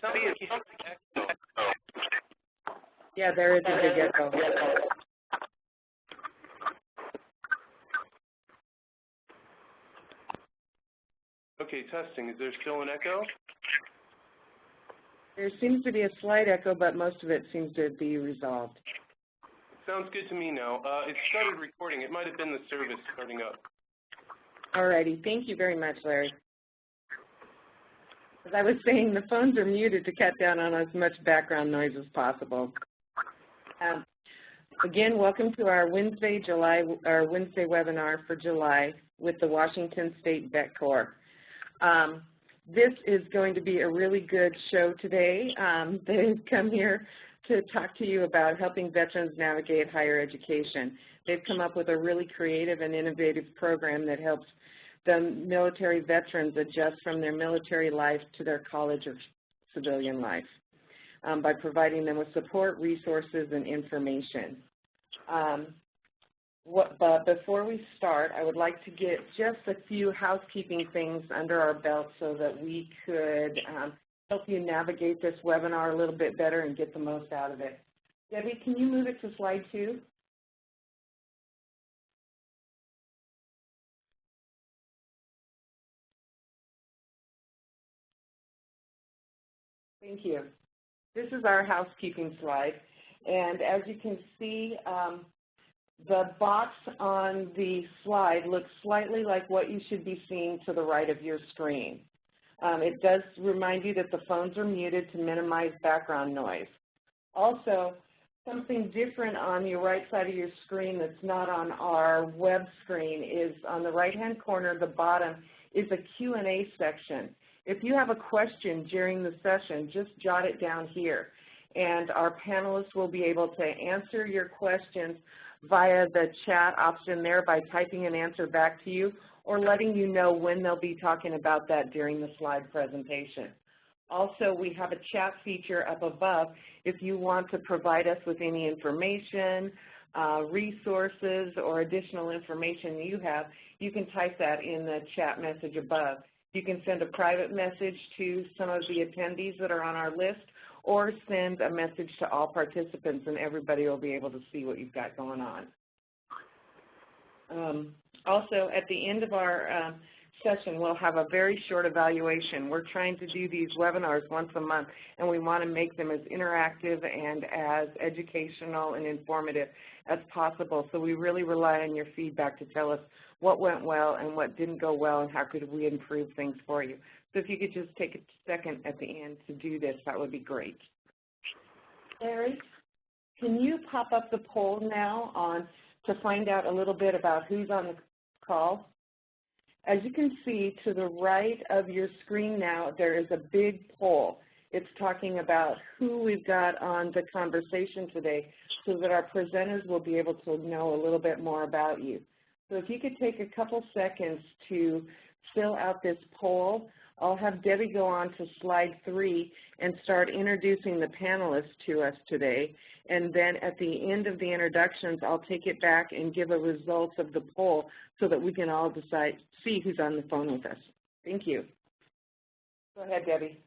sounds like you have an echo. Yeah, there is a big echo. Okay, testing. Is there still an echo? There seems to be a slight echo, but most of it seems to be resolved. Sounds good to me now. It started recording. It might have been the service starting up. Alrighty, thank you very much, Larry. As I was saying, the phones are muted to cut down on as much background noise as possible. Again, welcome to our Wednesday webinar for July with the Washington State VetCorps. This is going to be a really good show today. They've come here to talk to you about helping veterans navigate higher education. They've come up with a really creative and innovative program that helps the military veterans adjust from their military life to their college or civilian life by providing them with support, resources, and information. But before we start, I would like to get just a few housekeeping things under our belt so that we could help you navigate this webinar a little bit better and get the most out of it. Debbie, can you move it to slide 2? Thank you. This is our housekeeping slide, and as you can see, the box on the slide looks slightly like what you should be seeing to the right of your screen. It does remind you that the phones are muted to minimize background noise. Also, something different on your right side of your screen that's not on our web screen is on the right-hand corner at the bottom is a Q&A section. If you have a question during the session, just jot it down here, and our panelists will be able to answer your questions via the chat option there by typing an answer back to you or letting you know when they'll be talking about that during the slide presentation. Also, we have a chat feature up above. If you want to provide us with any information, resources, or additional information you have, you can type that in the chat message above. You can send a private message to some of the attendees that are on our list, or send a message to all participants, and everybody will be able to see what you've got going on. Also, at the end of our session, we'll have a very short evaluation. We're trying to do these webinars once a month, and we want to make them as interactive and as educational and informative as possible. So we really rely on your feedback to tell us what went well and what didn't go well and how could we improve things for you. So if you could just take a second at the end to do this, that would be great. Larry, can you pop up the poll now to find out a little bit about who's on the call? As you can see, to the right of your screen now, there is a big poll. It's talking about who we've got on the conversation today so that our presenters will be able to know a little bit more about you. So if you could take a couple seconds to fill out this poll, I'll have Debbie go on to slide 3 and start introducing the panelists to us today. And then at the end of the introductions, I'll take it back and give a results of the poll so that we can all see who's on the phone with us. Thank you. Go ahead, Debbie.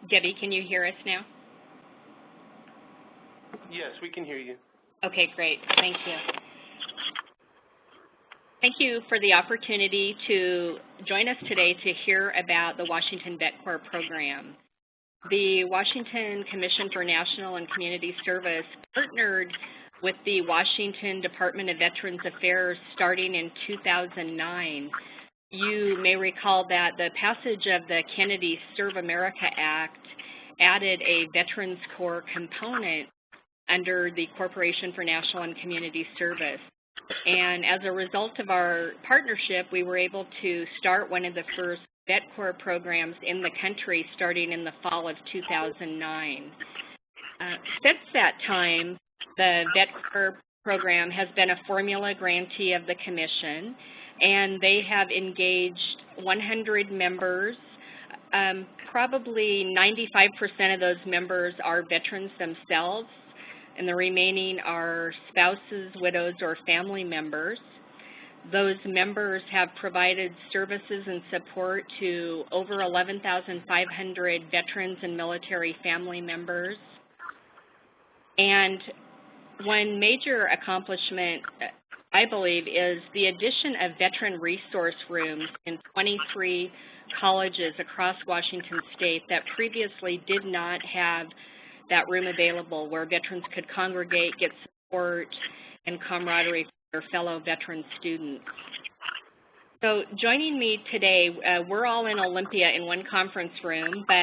Debbie, can you hear us now? Yes, we can hear you. Okay, great. Thank you. Thank you for the opportunity to join us today to hear about the Washington VetCorps program. The Washington Commission for National and Community Service partnered with the Washington Department of Veterans Affairs starting in 2009. You may recall that the passage of the Kennedy Serve America Act added a Veterans Corps component under the Corporation for National and Community Service. And as a result of our partnership, we were able to start one of the first VetCorps programs in the country starting in the fall of 2009. Since that time, the VetCorps program has been a formula grantee of the Commission, and they have engaged 100 members. Probably 95% of those members are veterans themselves, and the remaining are spouses, widows, or family members. Those members have provided services and support to over 11,500 veterans and military family members. And one major accomplishment, I believe, is the addition of veteran resource rooms in 23 colleges across Washington State that previously did not have that room available, where veterans could congregate, get support and camaraderie from their fellow veteran students. So joining me today, we're all in Olympia in one conference room, but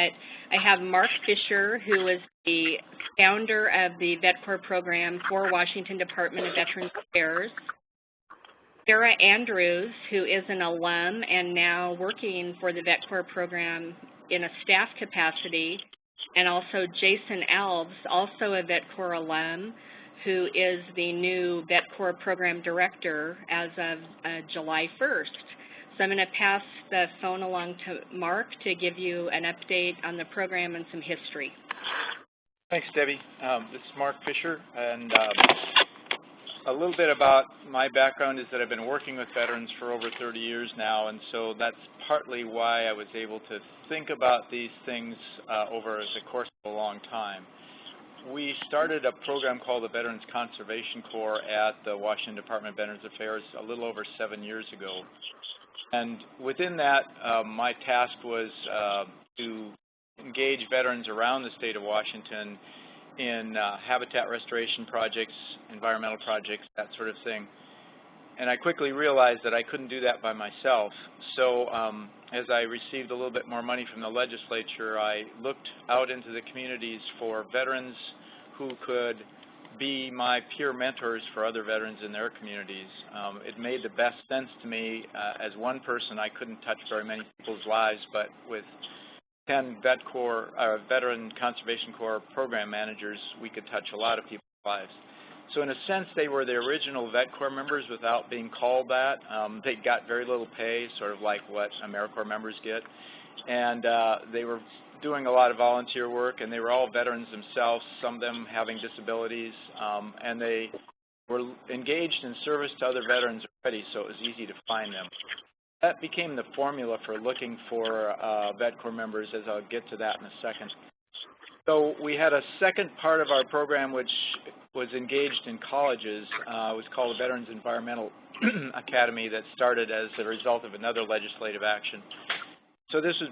I have Mark Fisher, who is the founder of the VetCorps program for Washington Department of Veterans Affairs, Sarah Andrews, who is an alum and now working for the VetCorps program in a staff capacity, and also Jason Alves, also a VetCorps alum, who is the new VetCorps program director as of July 1st. So I'm going to pass the phone along to Mark to give you an update on the program and some history. Thanks, Debbie. This is Mark Fisher, and a little bit about my background is that I've been working with veterans for over 30 years now, and so that's partly why I was able to think about these things over the course of a long time. We started a program called the Veterans Conservation Corps at the Washington Department of Veterans Affairs a little over 7 years ago. And within that, my task was to engage veterans around the state of Washington in habitat restoration projects, environmental projects, that sort of thing. And I quickly realized that I couldn't do that by myself. So as I received a little bit more money from the legislature, I looked out into the communities for veterans who could be my peer mentors for other veterans in their communities. It made the best sense to me. As one person, I couldn't touch very many people's lives, but with 10 Veteran Conservation Corps program managers, we could touch a lot of people's lives. So in a sense, they were the original VetCorps members without being called that. They got very little pay, sort of like what AmeriCorps members get. And they were doing a lot of volunteer work, and they were all veterans themselves, some of them having disabilities, and they were engaged in service to other veterans already, so it was easy to find them. That became the formula for looking for VetCorps members, as I'll get to that in a second. So we had a second part of our program which was engaged in colleges. It was called the Veterans Environmental Academy, that started as a result of another legislative action. So this was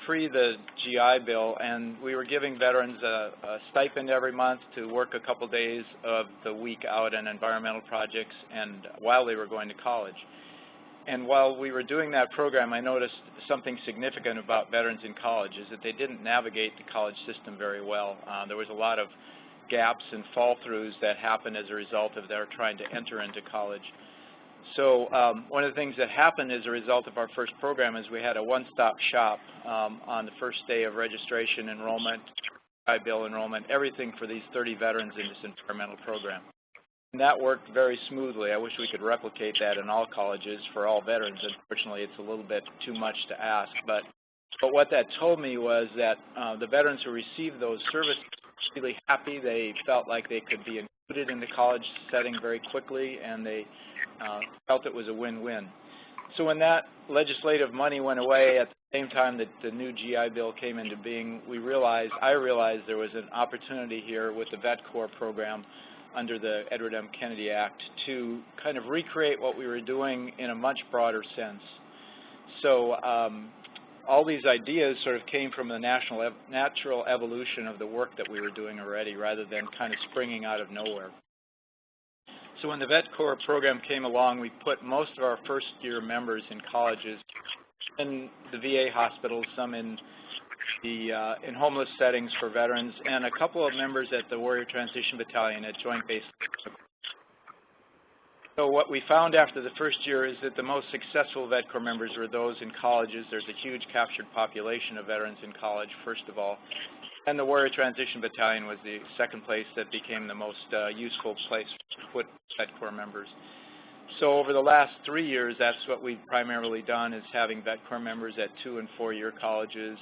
pre the GI Bill, and we were giving veterans a stipend every month to work a couple days of the week out in environmental projects and while they were going to college. And while we were doing that program, I noticed something significant about veterans in college, is that they didn't navigate the college system very well. There was a lot of gaps and fall-throughs that happened as a result of their trying to enter into college. So one of the things that happened as a result of our first program is we had a one-stop shop on the first day of registration, enrollment, bill enrollment, everything for these 30 veterans in this environmental program. And that worked very smoothly. I wish we could replicate that in all colleges for all veterans. Unfortunately, it's a little bit too much to ask. But what that told me was that the veterans who received those services were really happy. They felt like they could be included in the college setting very quickly, and they felt it was a win-win. So when that legislative money went away at the same time that the new GI Bill came into being, I realized there was an opportunity here with the VetCorps program under the Edward M. Kennedy Act to kind of recreate what we were doing in a much broader sense. So all these ideas sort of came from the natural evolution of the work that we were doing already, rather than kind of springing out of nowhere. So when the VetCorps program came along, we put most of our first-year members in colleges, in the VA hospitals, some in homeless settings for veterans, and a couple of members at the Warrior Transition Battalion at Joint Base. So what we found after the first year is that the most successful VetCorps members were those in colleges. There's a huge captured population of veterans in college, first of all. And the Warrior Transition Battalion was the second place that became the most useful place to put VetCorps members. So over the last 3 years, that's what we've primarily done, is having VetCorps members at 2- and 4-year colleges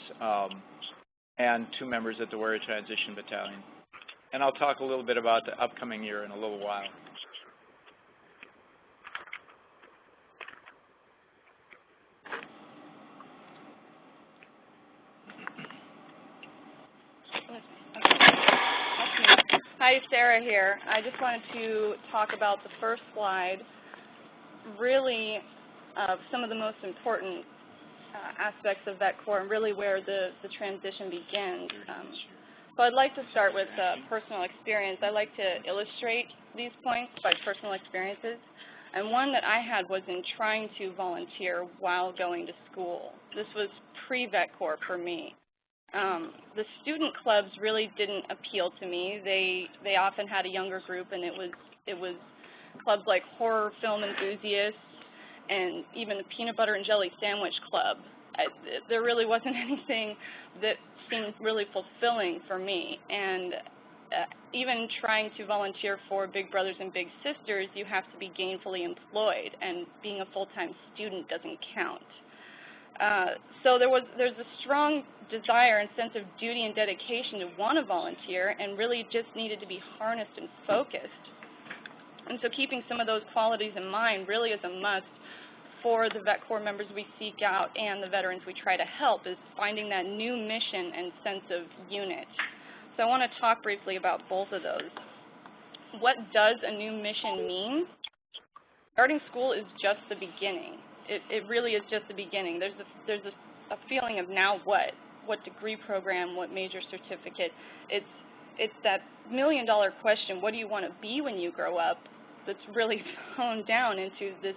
and 2 members at the Warrior Transition Battalion. And I'll talk a little bit about the upcoming year in a little while. Hi, Sarah here. I just wanted to talk about the first slide, really some of the most important aspects of VetCorps and really where the transition begins. So I'd like to start with personal experience. I like to illustrate these points by personal experiences. And one that I had was in trying to volunteer while going to school. This was pre-VetCorps for me. The student clubs really didn't appeal to me. They often had a younger group, and it was clubs like horror film enthusiasts and even the peanut butter and jelly sandwich club. There really wasn't anything that seemed really fulfilling for me. And even trying to volunteer for Big Brothers and Big Sisters, you have to be gainfully employed, and being a full-time student doesn't count. So there's a strong desire and sense of duty and dedication to want to volunteer, and really just needed to be harnessed and focused. And so keeping some of those qualities in mind really is a must for the VetCorps members we seek out and the veterans we try to help, is finding that new mission and sense of unit. So I want to talk briefly about both of those. What does a new mission mean? Starting school is just the beginning. It really is just the beginning. There's a feeling of now what degree program, what major certificate. It's that million-dollar question, what do you want to be when you grow up, that's really honed down into this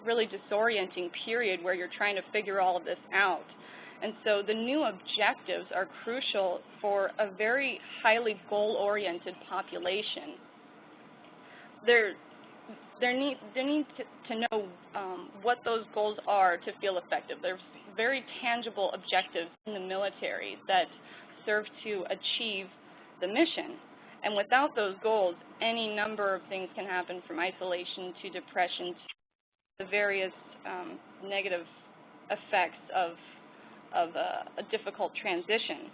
really disorienting period where you're trying to figure all of this out. And so the new objectives are crucial for a very highly goal-oriented population. They need to know what those goals are to feel effective. There's very tangible objectives in the military that serve to achieve the mission. And without those goals, any number of things can happen, from isolation to depression to the various negative effects of a difficult transition.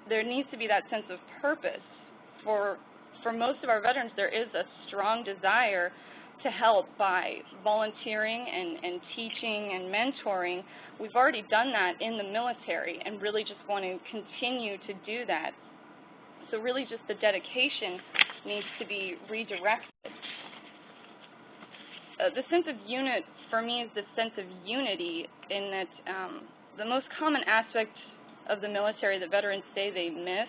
There needs to be that sense of purpose. For most of our veterans, there is a strong desire to help by volunteering and teaching and mentoring. We've already done that in the military and really just want to continue to do that. So really just the dedication needs to be redirected. The sense of unit for me is the sense of unity, in that the most common aspect of the military that veterans say they miss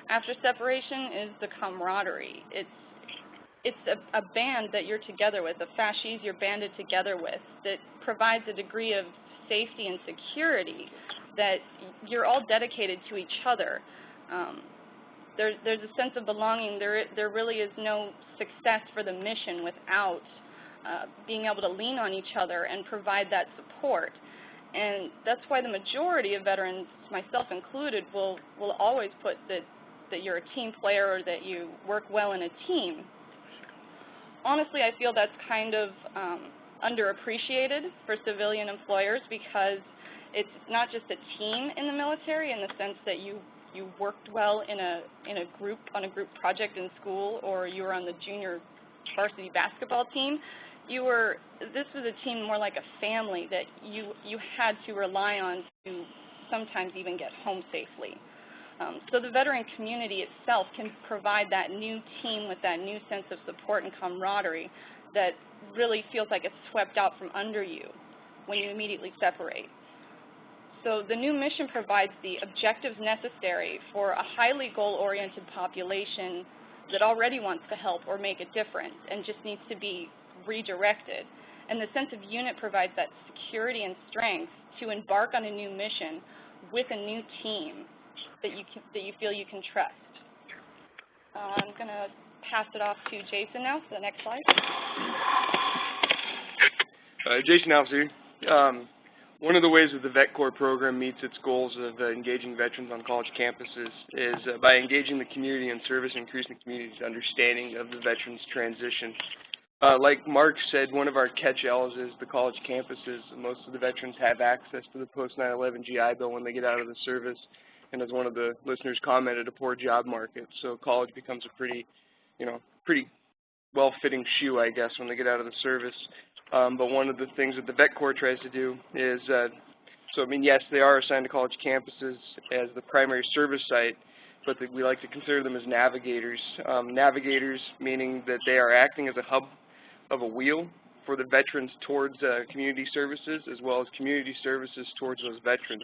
after separation is the camaraderie. It's a band that you're together with, a fasces you're banded together with, that provides a degree of safety and security, that you're all dedicated to each other. There's a sense of belonging. There really is no success for the mission without being able to lean on each other and provide that support. And that's why the majority of veterans, myself included, will always put that you're a team player or that you work well in a team. Honestly, I feel that's kind of underappreciated for civilian employers, because it's not just a team in the military in the sense that you worked well in a group, on a group project in school, or you were on the junior varsity basketball team. This was a team more like a family that you had to rely on to sometimes even get home safely. So the veteran community itself can provide that new team with that new sense of support and camaraderie that really feels like it's swept out from under you when you immediately separate. So the new mission provides the objectives necessary for a highly goal-oriented population that already wants to help or make a difference and just needs to be redirected. And the sense of unit provides that security and strength to embark on a new mission with a new team that you feel you can trust. I'm going to pass it off to Jason now for the next slide. Jason Alves here. One of the ways that the VetCorps program meets its goals of engaging veterans on college campuses is by engaging the community in service and increasing the community's understanding of the veterans' transition. Like Mark said, one of our catch-alls is the college campuses. Most of the veterans have access to the post-9/11 GI Bill when they get out of the service, and as one of the listeners commented, a poor job market. So college becomes a pretty well-fitting shoe, I guess, when they get out of the service. But one of the things that the VetCorps tries to do is, yes, they are assigned to college campuses as the primary service site. but we like to consider them as navigators. Navigators meaning that they are acting as a hub of a wheel for the veterans towards community services, as well as community services towards those veterans.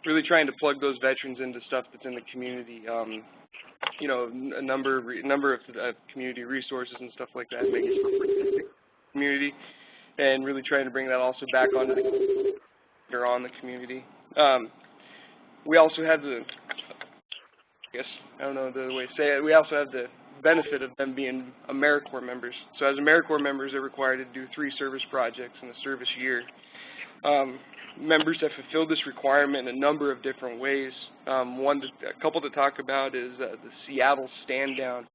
Really trying to plug those veterans into stuff that's in the community, you know, a number of community resources and stuff like that, making it community, and really trying to bring that also back onto the community. We also have the, I guess, I don't know the other way to say it, we also have the benefit of them being AmeriCorps members. So as AmeriCorps members, they're required to do 3 service projects in a service year. Members have fulfilled this requirement in a number of different ways. A couple to talk about is the Seattle stand down.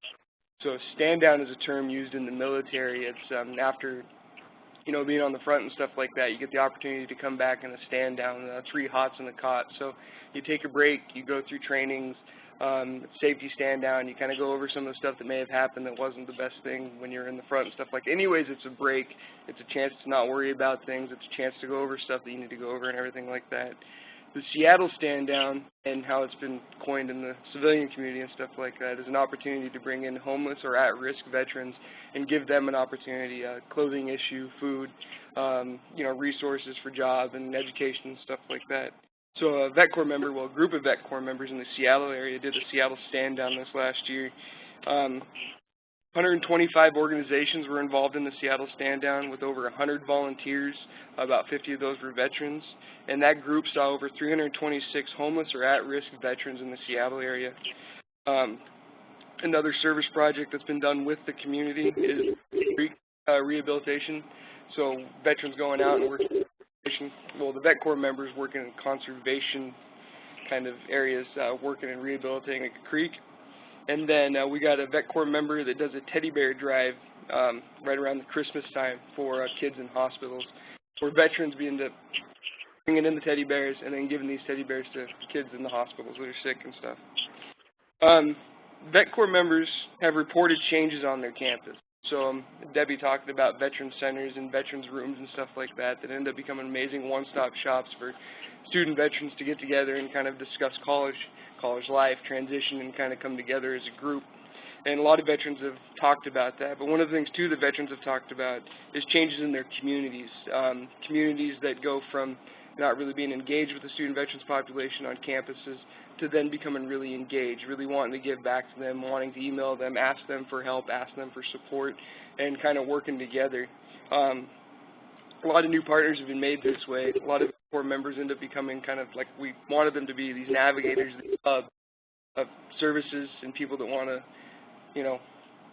So stand down is a term used in the military. It's after, you know, being on the front and stuff like that, you get the opportunity to come back in a stand down, 3 hots in a cot. So you take a break, you go through trainings, safety stand down, you kind of go over some of the stuff that may have happened that wasn't the best thing when you're in the front and stuff like that. Anyways, it's a break, it's a chance to not worry about things, it's a chance to go over stuff that you need to go over and everything like that. The Seattle stand down, and how it's been coined in the civilian community and stuff like that, is an opportunity to bring in homeless or at-risk veterans and give them an opportunity, clothing issue, food, you know, resources for job and education and stuff like that. So a VetCorps member, well, a group of VetCorps members in the Seattle area did the Seattle stand down this last year. 125 organizations were involved in the Seattle stand down with over 100 volunteers. About 50 of those were veterans. And that group saw over 326 homeless or at-risk veterans in the Seattle area. Another service project that's been done with the community is rehabilitation. So veterans going out and working. Well, the VetCorps members working in conservation kind of areas, working and rehabilitating a creek. And then we got a VetCorps member that does a teddy bear drive right around the Christmas time for kids in hospitals, where veterans end up bringing in the teddy bears and then giving these teddy bears to kids in the hospitals that are sick and stuff. VetCorps members have reported changes on their campus. So Debbie talked about veteran centers and veterans rooms and stuff like that end up becoming amazing one-stop shops for student veterans to get together and kind of discuss college life, transition, and kind of come together as a group. And a lot of veterans have talked about that. But one of the things, too, that veterans have talked about is changes in their communities. Communities that go from not really being engaged with the student veterans population on campuses to then becoming really engaged, really wanting to give back to them, wanting to email them, ask them for help, ask them for support, and kind of working together. A lot of new partners have been made this way. A lot of core members end up becoming kind of like we wanted them to be, these navigators of services and people that want to, you know,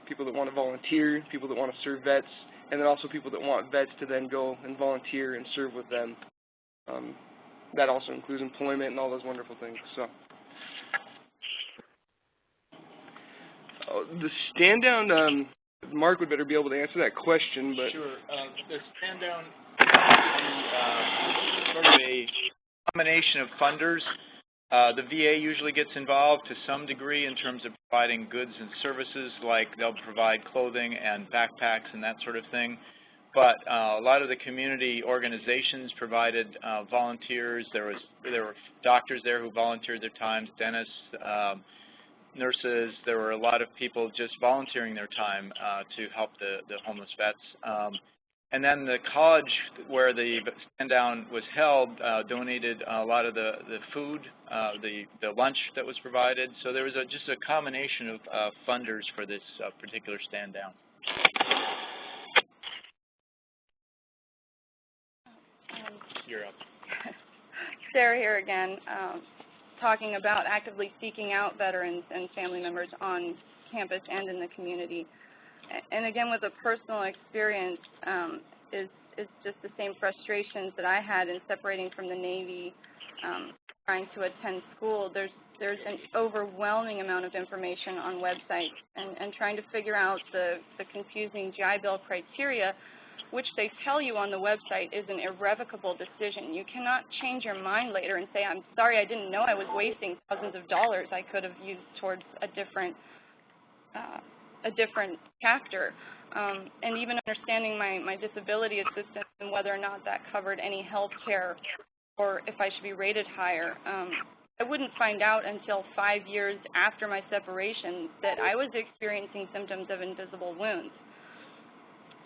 people that want to volunteer, people that want to serve vets, and then also people that want vets to then go and volunteer and serve with them. That also includes employment and all those wonderful things. So, the stand down, Mark would better be able to answer that question. But sure, the stand down is sort of a combination of funders. The VA usually gets involved to some degree in terms of providing goods and services, like they'll provide clothing and backpacks and that sort of thing. But a lot of the community organizations provided volunteers. There were doctors there who volunteered their times, dentists, nurses. There were a lot of people just volunteering their time to help the homeless vets. And then the college where the stand-down was held donated a lot of the food, the lunch that was provided. So there was just a combination of funders for this particular stand-down. You're up. Sarah here again, talking about actively seeking out veterans and family members on campus and in the community. And again, with a personal experience, is just the same frustrations that I had in separating from the Navy, trying to attend school. There's an overwhelming amount of information on websites, and trying to figure out the confusing GI Bill criteria, which they tell you on the website is an irrevocable decision. You cannot change your mind later and say, I'm sorry, I didn't know I was wasting thousands of dollars I could have used towards a different chapter. And even understanding my disability assistance and whether or not that covered any health care or if I should be rated higher. I wouldn't find out until 5 years after my separation that I was experiencing symptoms of invisible wounds.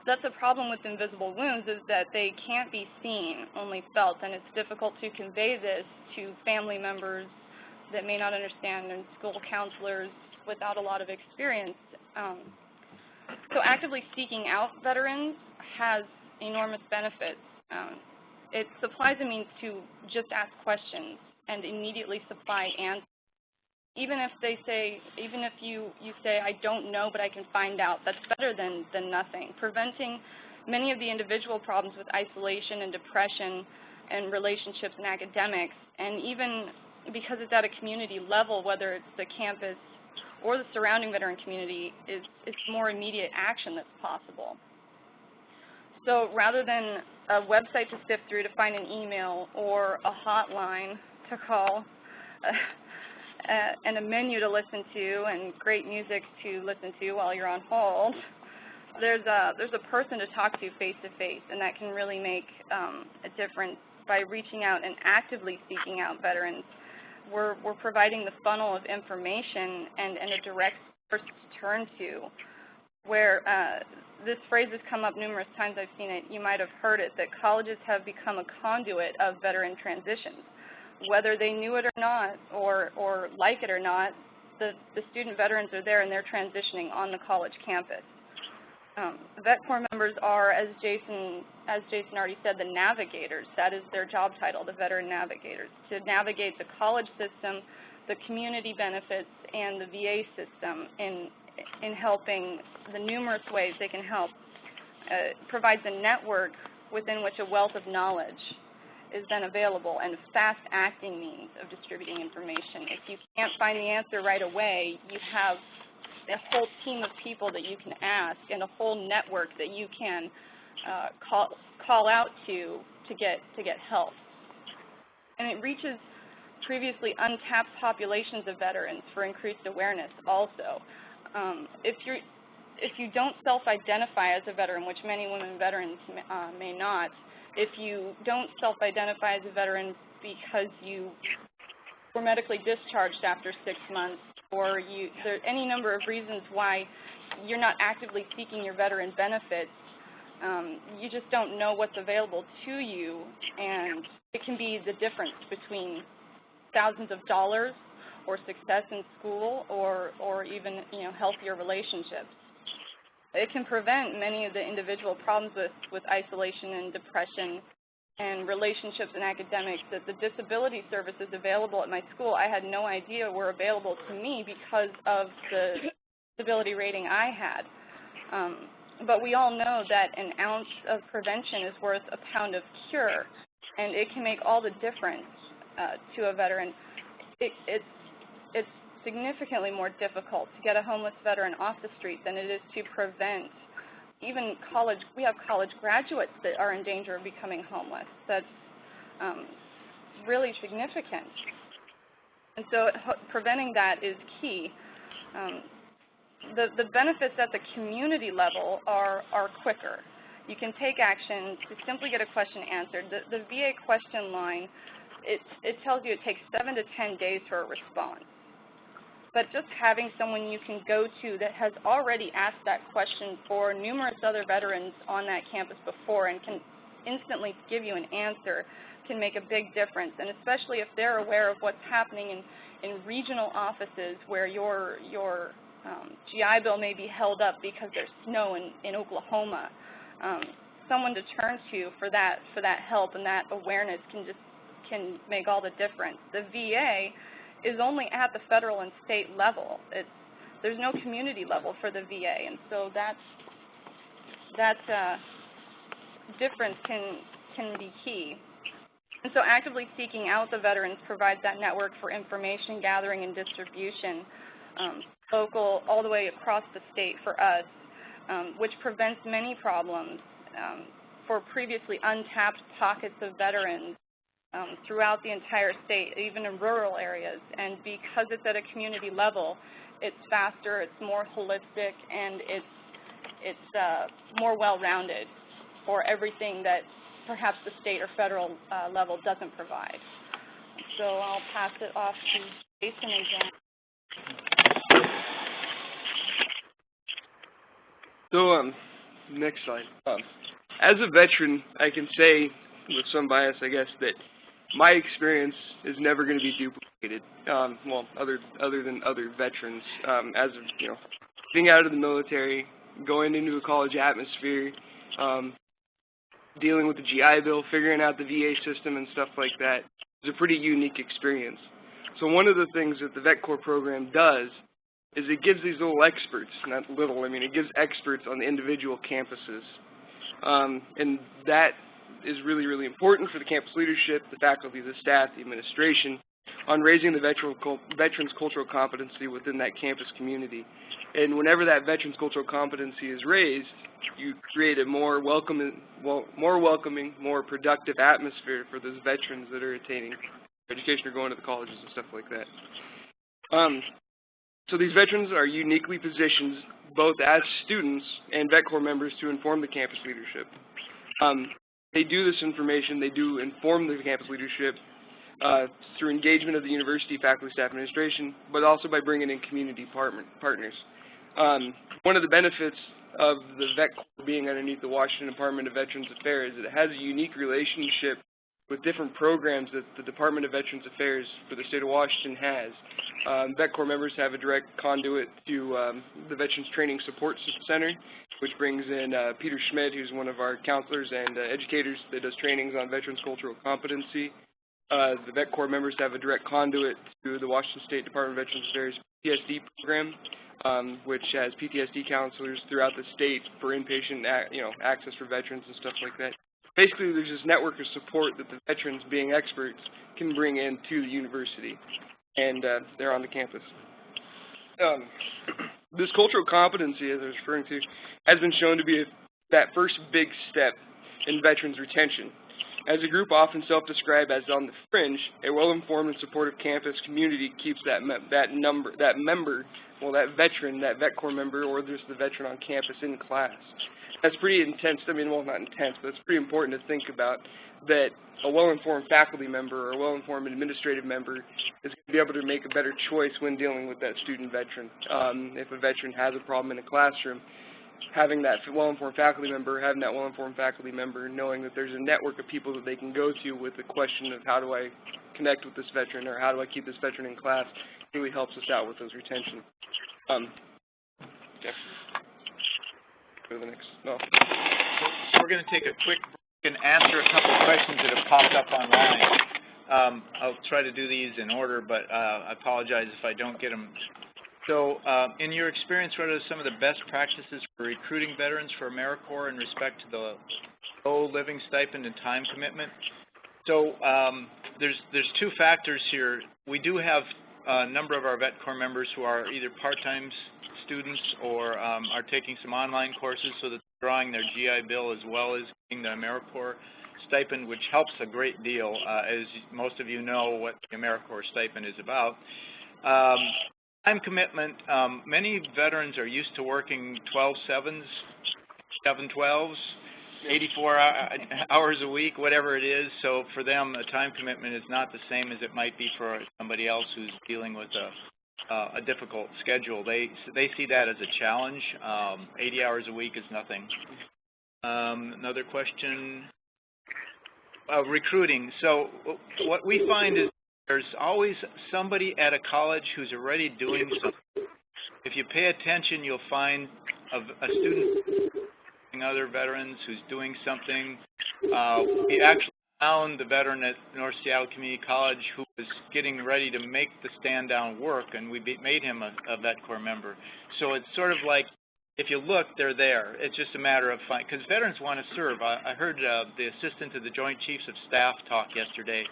That's a problem with invisible wounds, is that they can't be seen, only felt, and it's difficult to convey this to family members that may not understand, and school counselors without a lot of experience. So actively seeking out veterans has enormous benefits. It supplies a means to just ask questions and immediately supply answers. Even if you say, I don't know, but I can find out, that's better than nothing. Preventing many of the individual problems with isolation and depression and relationships and academics, and even because it's at a community level, whether it's the campus or the surrounding veteran community, it's more immediate action that's possible. So rather than a website to sift through to find an email or a hotline to call, and a menu to listen to and great music to listen to while you're on hold, there's a person to talk to face to face, and that can really make a difference by reaching out and actively seeking out veterans. We're providing the funnel of information and a direct source to turn to, where this phrase has come up numerous times. I've seen it. You might have heard it, that colleges have become a conduit of veteran transitions. Whether they knew it or not, or like it or not, the student veterans are there and they're transitioning on the college campus. VetCorps members are, as Jason already said, the navigators. That is their job title, the veteran navigators, to navigate the college system, the community benefits, and the VA system in helping the numerous ways they can help. Provides a network within which a wealth of knowledge is then available, and fast-acting means of distributing information. If you can't find the answer right away, you have a whole team of people that you can ask and a whole network that you can call out to get help. And it reaches previously untapped populations of veterans for increased awareness also. If you don't self-identify as a veteran, which many women veterans may not, if you don't self-identify as a veteran because you were medically discharged after 6 months, or there are any number of reasons why you're not actively seeking your veteran benefits, you just don't know what's available to you, and it can be the difference between thousands of dollars or success in school or even healthier relationships. It can prevent many of the individual problems with isolation and depression and relationships and academics that the disability services available at my school I had no idea were available to me because of the disability rating I had. But we all know that an ounce of prevention is worth a pound of cure, and it can make all the difference to a veteran. It's significantly more difficult to get a homeless veteran off the street than it is to prevent even college. We have college graduates that are in danger of becoming homeless. That's really significant. And so preventing that is key. The benefits at the community level are quicker. You can take action to simply get a question answered. The VA question line, it tells you it takes 7 to 10 days for a response. But just having someone you can go to that has already asked that question for numerous other veterans on that campus before and can instantly give you an answer can make a big difference. And especially if they're aware of what's happening in regional offices where your GI Bill may be held up because there's snow in Oklahoma. Someone to turn to for that help and that awareness can make all the difference. The VA is only at the federal and state level. There's no community level for the VA, and so that difference can be key. And so actively seeking out the veterans provides that network for information gathering and distribution, local all the way across the state for us, which prevents many problems for previously untapped pockets of veterans throughout the entire state, even in rural areas. And because it's at a community level, it's faster, it's more holistic, and it's more well-rounded for everything that perhaps the state or federal level doesn't provide. So I'll pass it off to Jason and John. So, next slide. As a veteran, I can say, with some bias, I guess, that my experience is never going to be duplicated. Well, other than other veterans, as of getting out of the military, going into a college atmosphere, dealing with the GI Bill, figuring out the VA system and stuff like that is a pretty unique experience. So one of the things that the VetCorps program does is it gives these little experts, not little, I mean it gives experts on the individual campuses. And that is really, really important for the campus leadership, the faculty, the staff, the administration, on raising the veterans' cultural competency within that campus community. And whenever that veterans' cultural competency is raised, you create a more welcoming, more productive atmosphere for those veterans that are attaining education or going to the colleges and stuff like that. So these veterans are uniquely positioned both as students and VetCorps members to inform the campus leadership. They do this information, they do inform the campus leadership through engagement of the university, faculty, staff, administration, but also by bringing in community partners. One of the benefits of the VetCorps being underneath the Washington Department of Veterans Affairs is it has a unique relationship with different programs that the Department of Veterans Affairs for the state of Washington has. VetCorps members have a direct conduit to the Veterans Training Support Center, which brings in Peter Schmidt, who's one of our counselors and educators that does trainings on veterans' cultural competency. The VetCorps members have a direct conduit to the Washington State Department of Veterans Affairs PTSD program, which has PTSD counselors throughout the state for inpatient access for veterans and stuff like that. Basically, there's this network of support that the veterans, being experts, can bring in to the university, and they're on the campus. This cultural competency, as I was referring to, has been shown to be that first big step in veterans retention. As a group often self-described as on the fringe, a well-informed and supportive campus community keeps that veteran, that VetCorps member, or just the veteran on campus in class. That's pretty intense. I mean, well, not intense, but it's pretty important to think about that a well-informed faculty member or a well-informed administrative member is going to be able to make a better choice when dealing with that student veteran. If a veteran has a problem in a classroom, having that well-informed faculty member, knowing that there's a network of people that they can go to with the question of how do I connect with this veteran or how do I keep this veteran in class, really helps us out with those retention. Okay. Go to the next. No. So we're going to take a quick break and answer a couple of questions that have popped up online. I'll try to do these in order, but I apologize if I don't get them. So in your experience, what are some of the best practices for recruiting veterans for AmeriCorps in respect to the low living stipend and time commitment? So there's two factors here. We do have a number of our VetCorps members who are either part-time students or are taking some online courses so that they're drawing their GI Bill as well as getting the AmeriCorps stipend, which helps a great deal, as most of you know what the AmeriCorps stipend is about. Time commitment, many veterans are used to working 12/7s, 7/12s, 84 hours a week, whatever it is. So for them, a time commitment is not the same as it might be for somebody else who's dealing with a difficult schedule. They see that as a challenge. 80 hours a week is nothing. Another question, recruiting. So what we find is there's always somebody at a college who's already doing something. If you pay attention, you'll find a student other veterans who's doing something. We actually found the veteran at North Seattle Community College who was getting ready to make the stand-down work, and we made him a VetCorps member. So it's sort of like, if you look, they're there. It's just a matter of finding, because veterans want to serve. I heard the assistant to the Joint Chiefs of Staff talk yesterday,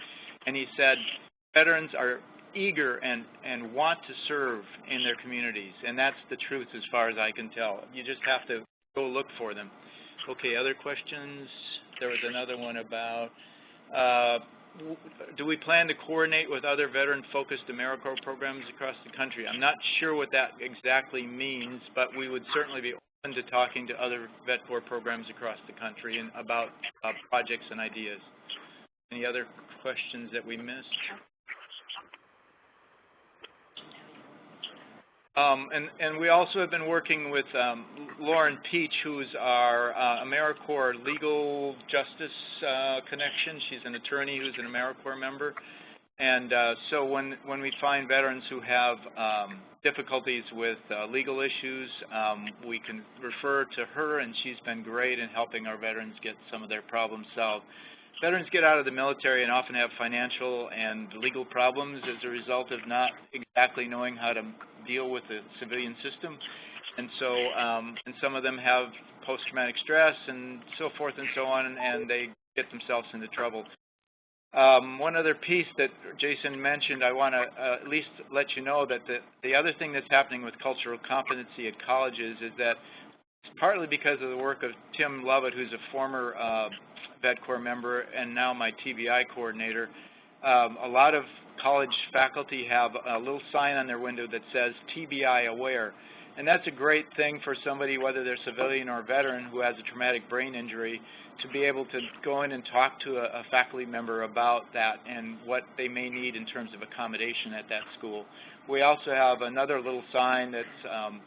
and he said veterans are eager and want to serve in their communities, and that's the truth as far as I can tell. You just have to go look for them. Okay, other questions? There was another one about, do we plan to coordinate with other veteran-focused AmeriCorps programs across the country? I'm not sure what that exactly means, but we would certainly be open to talking to other VetCorps programs across the country and about projects and ideas. Any other questions that we missed? And we also have been working with Lauren Peach, who's our AmeriCorps legal justice connection. She's an attorney who's an AmeriCorps member. And so when we find veterans who have difficulties with legal issues, we can refer to her, and she's been great in helping our veterans get some of their problems solved. Veterans get out of the military and often have financial and legal problems as a result of not exactly knowing how to deal with the civilian system. And so and some of them have post-traumatic stress and so forth and so on, and they get themselves into trouble. One other piece that Jason mentioned, I want to at least let you know that the other thing that's happening with cultural competency at colleges is that it's partly because of the work of Tim Lovett, who's a former VetCorps member and now my TBI coordinator. A lot of college faculty have a little sign on their window that says TBI aware. And that's a great thing for somebody, whether they're civilian or veteran, who has a traumatic brain injury, to be able to go in and talk to a faculty member about that and what they may need in terms of accommodation at that school. We also have another little sign that's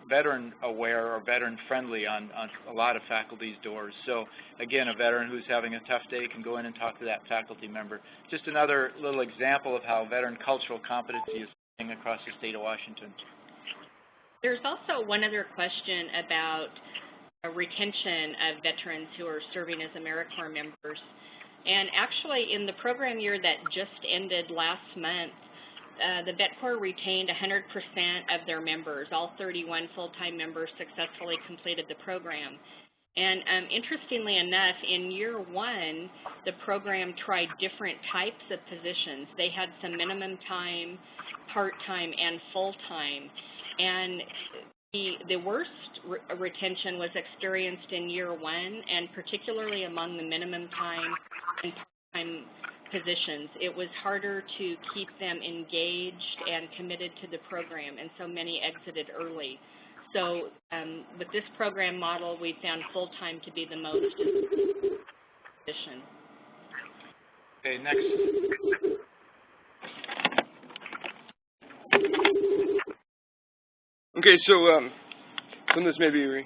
veteran aware or veteran friendly on a lot of faculty's doors. So again, a veteran who's having a tough day can go in and talk to that faculty member. Just another little example of how veteran cultural competency is happening across the state of Washington. There's also one other question about retention of veterans who are serving as AmeriCorps members. And actually, in the program year that just ended last month, the VetCorps retained 100% of their members. All 31 full-time members successfully completed the program. And interestingly enough, in year one, the program tried different types of positions. They had some minimum time, part-time, and full-time. And the worst retention was experienced in year one, and particularly among the minimum time and part-time positions. It was harder to keep them engaged and committed to the program, and so many exited early. So with this program model, we found full-time to be the most position. Okay, next. Okay, so some of this may be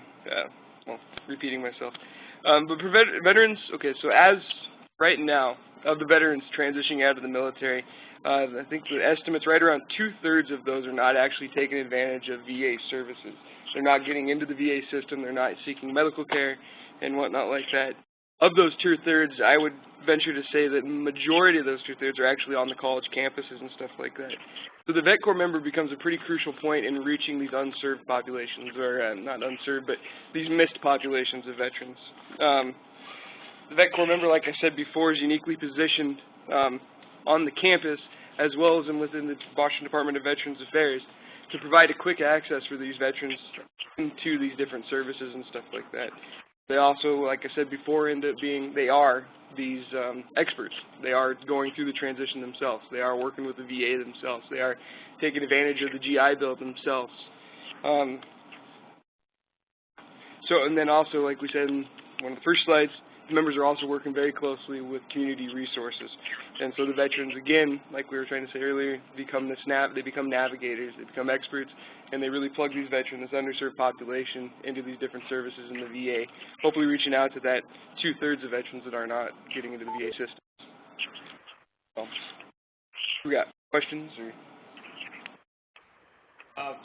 repeating myself. But for veterans, okay, so as right now, of the veterans transitioning out of the military, I think the estimate's right around 2/3 of those are not actually taking advantage of VA services. They're not getting into the VA system, they're not seeking medical care and whatnot like that. Of those 2/3, I would venture to say that the majority of those 2/3 are actually on the college campuses and stuff like that. So the VetCorps member becomes a pretty crucial point in reaching these unserved populations, or not unserved, but these missed populations of veterans. The VetCorps member, like I said before, is uniquely positioned on the campus, as well as within the Washington Department of Veterans Affairs, to provide a quick access for these veterans into these different services and stuff like that. They also, like I said before, end up being, they are these experts. They are going through the transition themselves. They are working with the VA themselves. They are taking advantage of the GI Bill themselves. And then also, like we said in one of the first slides, the members are also working very closely with community resources. And so the veterans, again, like we were trying to say earlier, become they become navigators, they become experts, and they really plug these veterans, this underserved population, into these different services in the VA, hopefully reaching out to that 2/3 of veterans that are not getting into the VA system. So, we got questions?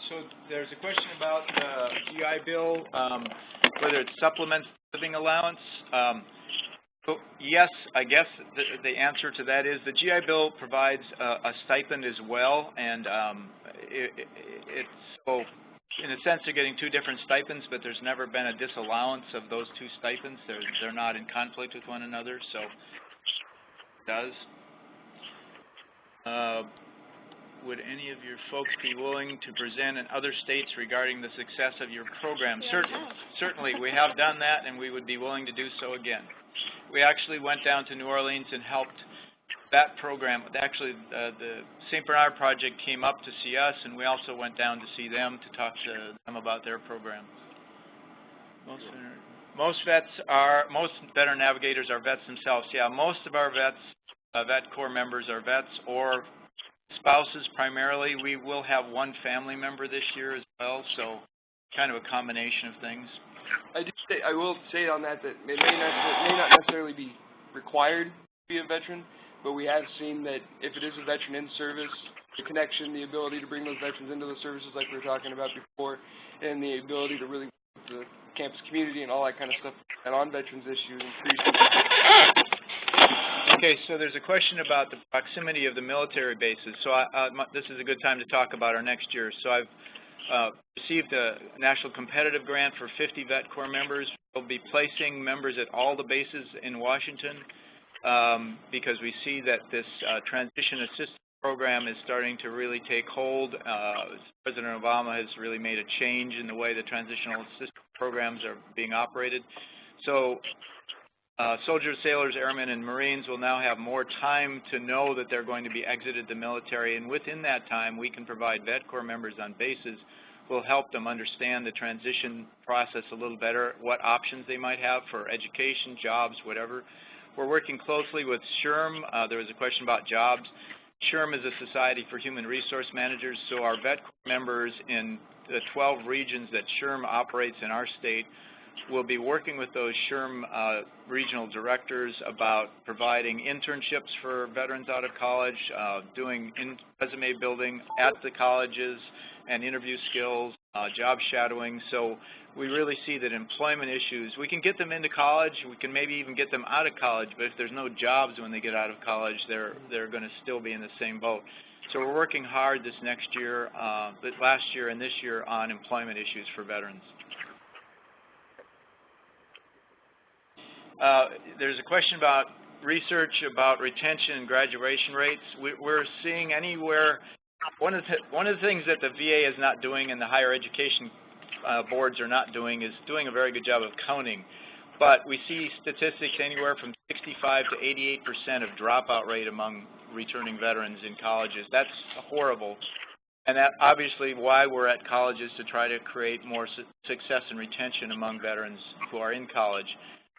So there's a question about the GI Bill, whether it supplements living allowance. Yes, I guess the answer to that is the GI Bill provides a stipend as well, and so in a sense they're getting two different stipends, but there's never been a disallowance of those two stipends. They're not in conflict with one another, so it does. Would any of your folks be willing to present in other states regarding the success of your program? Certainly, we have done that, and we would be willing to do so again. We actually went down to New Orleans and helped that program. Actually, the St. Bernard Project came up to see us, and we also went down to see them to talk to them about their program. Most veteran navigators are vets themselves. Yeah, most of our vets, VetCorps members are vets or spouses primarily. We will have one family member this year as well, so kind of a combination of things. I will say on that it may not necessarily be required to be a veteran, but we have seen that if it is a veteran in service, the connection, the ability to bring those veterans into the services like we were talking about before, and the ability to really work with the campus community and all that kind of stuff, and on veterans issues increases. Okay, so there's a question about the proximity of the military bases. So this is a good time to talk about our next year. So I've received a National Competitive Grant for 50 VetCorps members. We'll be placing members at all the bases in Washington because we see that this transition assistance program is starting to really take hold. President Obama has really made a change in the way the transitional assistance programs are being operated. So soldiers, sailors, airmen, and Marines will now have more time to know that they're going to be exited the military, and within that time we can provide VetCorps members on bases who will help them understand the transition process a little better, what options they might have for education, jobs, whatever. We're working closely with SHRM. There was a question about jobs. SHRM is a Society for Human Resource Managers, so our VetCorps members in the 12 regions that SHRM operates in our state will be working with those SHRM regional directors about providing internships for veterans out of college, doing resume building at the colleges and interview skills, job shadowing. So we really see that employment issues, we can get them into college, we can maybe even get them out of college, but if there's no jobs when they get out of college, they're going to still be in the same boat. So we're working hard this next year, last year and this year on employment issues for veterans. There's a question about research about retention and graduation rates. We're seeing anywhere, one of the things that the VA is not doing and the higher education boards are not doing is doing a very good job of counting. But we see statistics anywhere from 65 to 88% of dropout rate among returning veterans in colleges. That's horrible. And that obviously why we're at colleges to try to create more success and retention among veterans who are in college.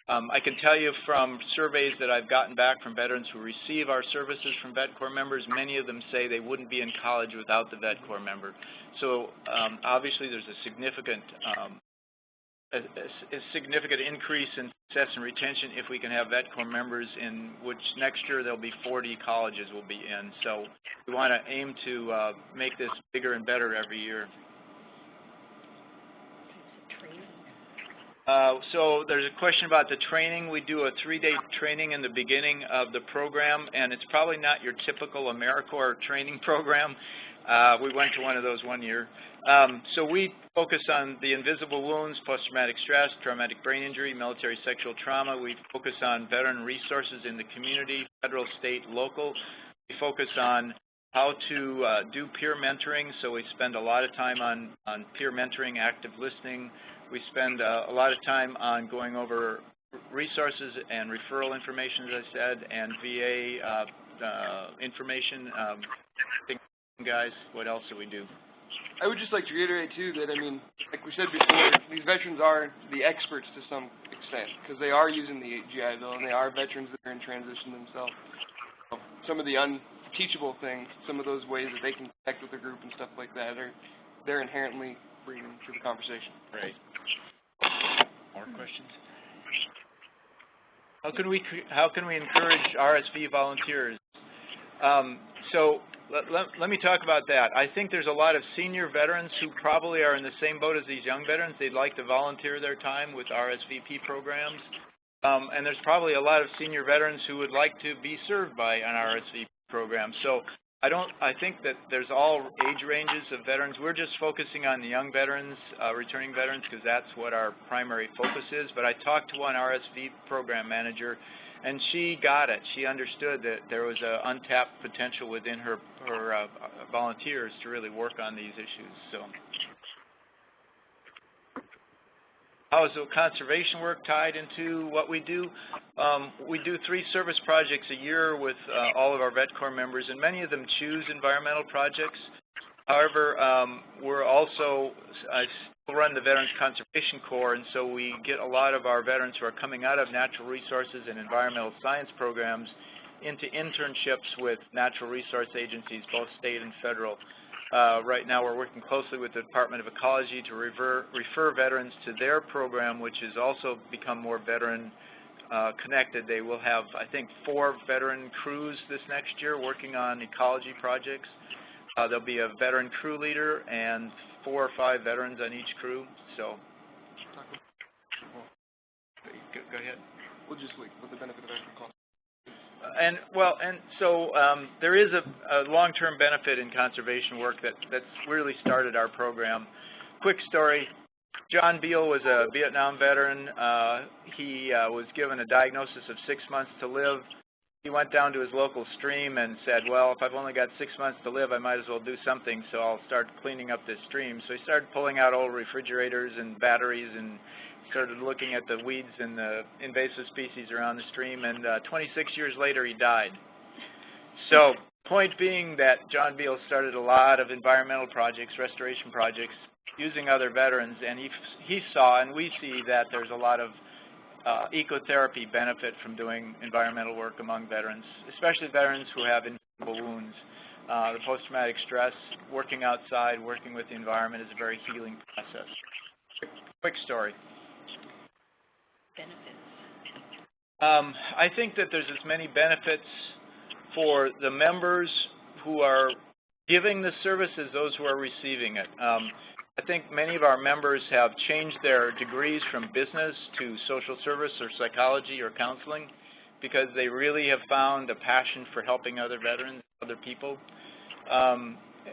I can tell you from surveys that I've gotten back from veterans who receive our services from VetCorps members, many of them say they wouldn't be in college without the VetCorps member. So obviously there's a significant increase in success and retention if we can have VetCorps members, in which next year there'll be 40 colleges will be in. So we want to aim to make this bigger and better every year. So there's a question about the training. We do a 3-day training in the beginning of the program, and it's probably not your typical AmeriCorps training program. We went to one of those one year. So we focus on the invisible wounds, post-traumatic stress, traumatic brain injury, military sexual trauma. We focus on veteran resources in the community, federal, state, local. We focus on how to do peer mentoring, so we spend a lot of time on peer mentoring, active listening. We spend a lot of time on going over resources and referral information, as I said, and VA information. Guys, what else do we do? I would just like to reiterate, too, that, I mean, like we said before, these veterans are the experts to some extent, because they are using the GI Bill, and they are veterans that are in transition themselves. So some of the unteachable things, some of those ways that they can connect with the group and stuff like that, they're inherently bringing to the conversation. Right. More questions? How can we encourage RSV volunteers? So let me talk about that. I think there's a lot of senior veterans who probably are in the same boat as these young veterans. They'd like to volunteer their time with RSVP programs. And there's probably a lot of senior veterans who would like to be served by an RSVP program. So I think that there's all age ranges of veterans. We're just focusing on the young veterans, returning veterans, because that's what our primary focus is. But I talked to one RSV program manager, and she got it. She understood that there was an untapped potential within her volunteers to really work on these issues. So, how is the conservation work tied into what we do? We do 3 service projects a year with all of our VetCorps members, and many of them choose environmental projects. However, we're also, I still run the Veterans Conservation Corps, and so we get a lot of our veterans who are coming out of natural resources and environmental science programs into internships with natural resource agencies, both state and federal. Right now we're working closely with the Department of Ecology to refer veterans to their program, which has also become more veteran connected. They will have, I think, 4 veteran crews this next year working on ecology projects. There'll be a veteran crew leader and 4 or 5 veterans on each crew. So, go ahead. We'll just wait. What the benefit of AmeriCorps? There is a long-term benefit in conservation work that's really started our program. Quick story. John Beal was a Vietnam veteran. He was given a diagnosis of 6 months to live. He went down to his local stream and said, well, if I've only got 6 months to live, I might as well do something, so I'll start cleaning up this stream. So he started pulling out old refrigerators and batteries and started looking at the weeds and the invasive species around the stream, and 26 years later he died. So point being that John Beal started a lot of environmental projects, restoration projects, using other veterans, and he saw, and we see, that there's a lot of ecotherapy benefit from doing environmental work among veterans, especially veterans who have invisible wounds. The post-traumatic stress, working outside, working with the environment is a very healing process. Quick story. Benefits. I think that there's as many benefits for the members who are giving the service as those who are receiving it. I think many of our members have changed their degrees from business to social service or psychology or counseling because they really have found a passion for helping other veterans, other people.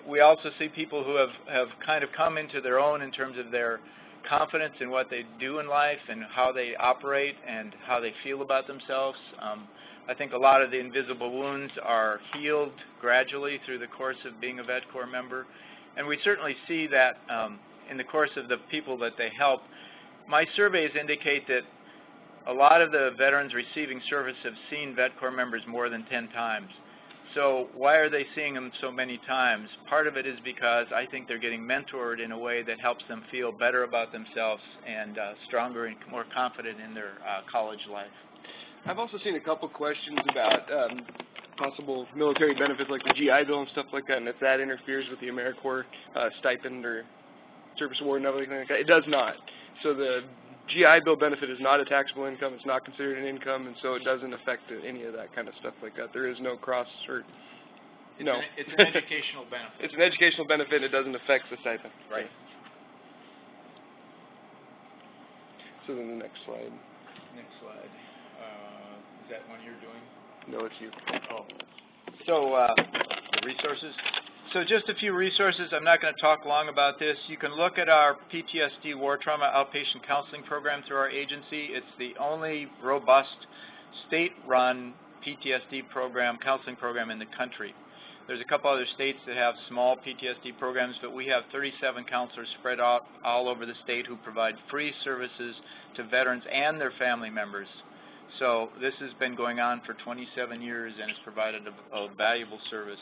We also see people who have kind of come into their own in terms of their confidence in what they do in life and how they operate and how they feel about themselves. I think a lot of the invisible wounds are healed gradually through the course of being a VetCorps member. And we certainly see that in the course of the people that they help. My surveys indicate that a lot of the veterans receiving service have seen VetCorps members more than 10 times. So why are they seeing them so many times? Part of it is because I think they're getting mentored in a way that helps them feel better about themselves and stronger and more confident in their college life. I've also seen a couple questions about possible military benefits like the GI Bill and stuff like that, and if that interferes with the AmeriCorps stipend or service award and everything like that. It does not. So the GI Bill benefit is not a taxable income. It's not considered an income, and so it doesn't affect any of that kind of stuff like that. There is no cross or, you know. It's an educational benefit. It's an educational benefit. It doesn't affect the stipend. Right. So then the next slide. Next slide. Is that one you're doing? No, it's you. Oh. So the resources. So just a few resources. I'm not going to talk long about this. You can look at our PTSD War Trauma Outpatient Counseling Program through our agency. It's the only robust state-run PTSD program, counseling program in the country. There's a couple other states that have small PTSD programs, but we have 37 counselors spread out all over the state who provide free services to veterans and their family members. So this has been going on for 27 years and has provided a valuable service.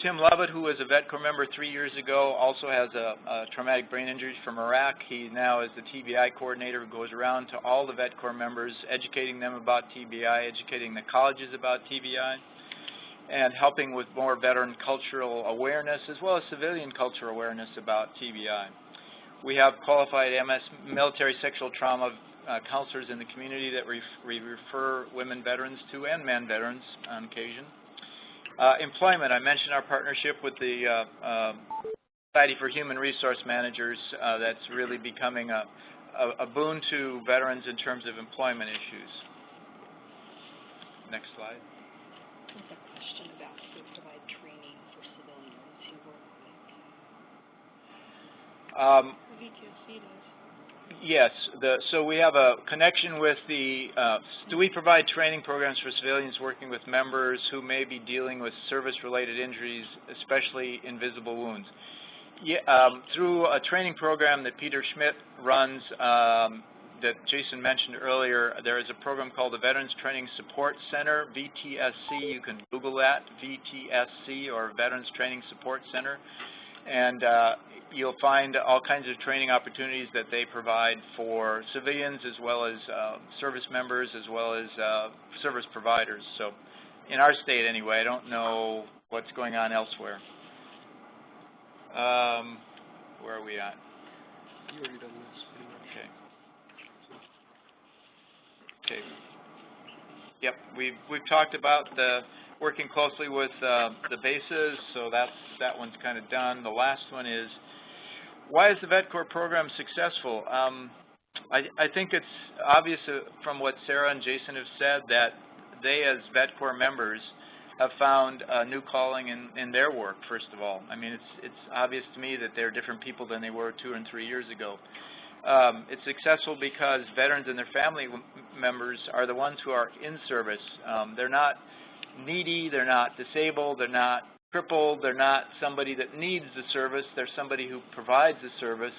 Tim Lovett, who was a VetCorps member 3 years ago, also has a traumatic brain injury from Iraq. He now is the TBI coordinator who goes around to all the VetCorps members, educating them about TBI, educating the colleges about TBI, and helping with more veteran cultural awareness as well as civilian cultural awareness about TBI. We have qualified military sexual trauma counselors in the community that we refer women veterans to and men veterans on occasion. Employment, I mentioned our partnership with the Society for Human Resource Managers. That's really becoming a boon to veterans in terms of employment issues. Next slide. There's a question about who provide training for civilians who work with. VTSC does. Yes, so we have a connection with the, do we provide training programs for civilians working with members who may be dealing with service-related injuries, especially invisible wounds? Yeah, through a training program that Peter Schmidt runs that Jason mentioned earlier, there is a program called the Veterans Training Support Center, VTSC. You can Google that, VTSC or Veterans Training Support Center. And you'll find all kinds of training opportunities that they provide for civilians as well as service members as well as service providers. So in our state anyway, I don't know what's going on elsewhere. Where are we at? You already done this. Okay. Okay. Yep, we've talked about the working closely with the bases, so that one's kind of done. The last one is, why is the VetCorps program successful? I think it's obvious from what Sarah and Jason have said that they, as VetCorps members, have found a new calling in their work, first of all. I mean, it's obvious to me that they're different people than they were 2 and 3 years ago. It's successful because veterans and their family members are the ones who are in service. They're not needy, they're not disabled, they're not crippled, they're not somebody that needs the service, they're somebody who provides the service.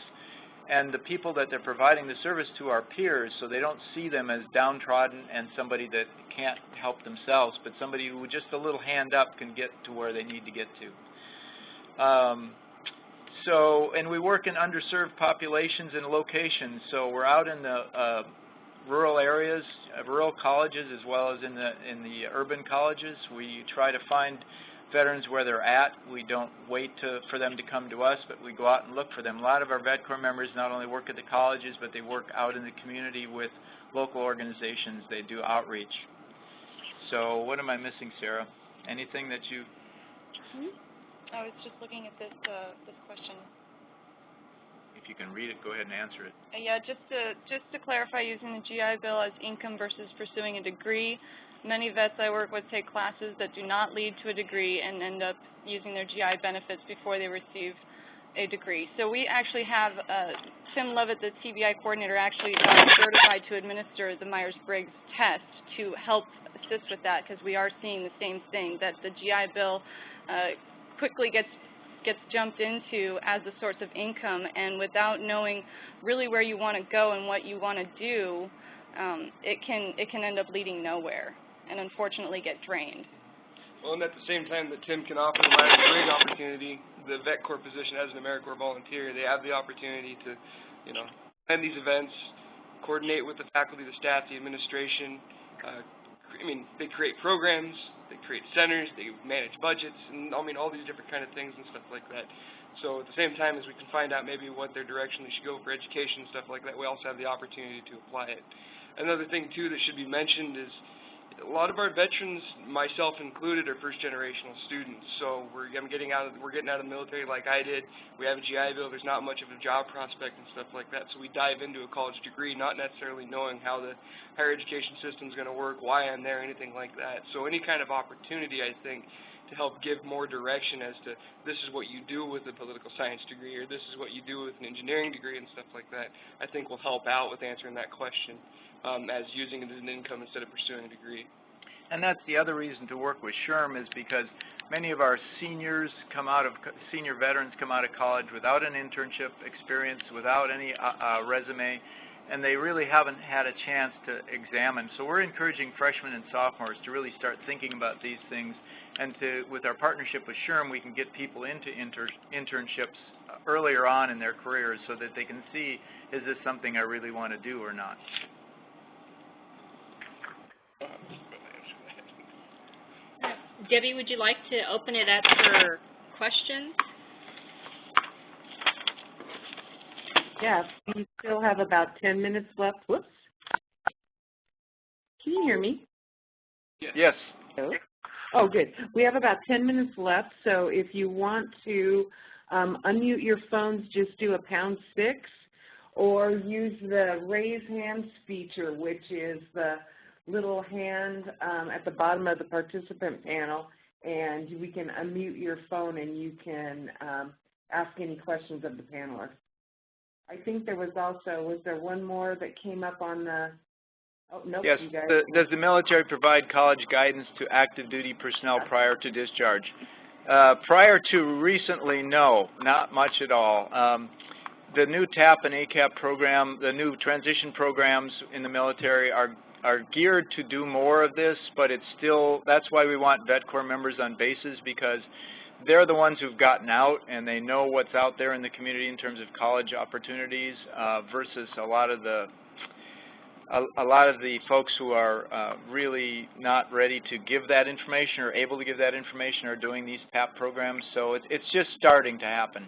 And the people that they're providing the service to are peers, so they don't see them as downtrodden and somebody that can't help themselves, but somebody who with just a little hand up can get to where they need to get to. And we work in underserved populations and locations, so we're out in the rural areas, rural colleges, as well as in the urban colleges. We try to find veterans where they're at. We don't wait for them to come to us, but we go out and look for them. A lot of our VetCorps members not only work at the colleges, but they work out in the community with local organizations. They do outreach. So what am I missing, Sarah? Anything that you... I was just looking at this question. If you can read it, go ahead and answer it. Yeah, just to clarify, using the GI Bill as income versus pursuing a degree, many vets I work with take classes that do not lead to a degree and end up using their GI benefits before they receive a degree. So we actually have Tim Levitt, the TBI coordinator, actually certified to administer the Myers-Briggs test to help assist with that, because we are seeing the same thing, that the GI Bill quickly gets jumped into as a source of income, and without knowing really where you want to go and what you want to do, it can end up leading nowhere and unfortunately get drained. Well, and at the same time that Tim can offer the Myers-Briggs opportunity, the VetCorps position as an AmeriCorps volunteer, they have the opportunity to, attend these events, coordinate with the faculty, the staff, the administration. They create programs, they create centers, they manage budgets, and all these different kind of things and stuff like that. So at the same time as we can find out maybe what their direction they should go for education and stuff like that, we also have the opportunity to apply it. Another thing too that should be mentioned is a lot of our veterans, myself included, are first-generational students. So we're getting out of the military like I did. We have a GI Bill. There's not much of a job prospect and stuff like that. So we dive into a college degree, not necessarily knowing how the higher education system is going to work, why I'm there, anything like that. So any kind of opportunity, I think, to help give more direction as to this is what you do with a political science degree, or this is what you do with an engineering degree and stuff like that, I think will help out with answering that question. As using it as an income instead of pursuing a degree. And that's the other reason to work with SHRM, is because many of our senior veterans come out of college without an internship experience, without any resume, and they really haven't had a chance to examine. So we're encouraging freshmen and sophomores to really start thinking about these things, and with our partnership with SHRM, we can get people into internships earlier on in their careers so that they can see, is this something I really want to do or not? Debbie, would you like to open it up for questions? Yeah, we still have about 10 minutes left. Whoops. Can you hear me? Yes. Oh, good. We have about 10 minutes left, so if you want to unmute your phones, just do a #6, or use the raise hands feature, which is the little hand at the bottom of the participant panel, and we can unmute your phone and you can ask any questions of the panelists. I think there was there one more that came up on the, nope. Yes, you guys. Does the military provide college guidance to active duty personnel prior to discharge? Prior to recently, no, not much at all. The new TAP and ACAP program, the new transition programs in the military are geared to do more of this, but it's still, that's why we want VetCorps members on bases, because they're the ones who've gotten out and they know what's out there in the community in terms of college opportunities versus a lot of the folks who are really not ready to give that information or able to give that information are doing these PAP programs. So it's just starting to happen.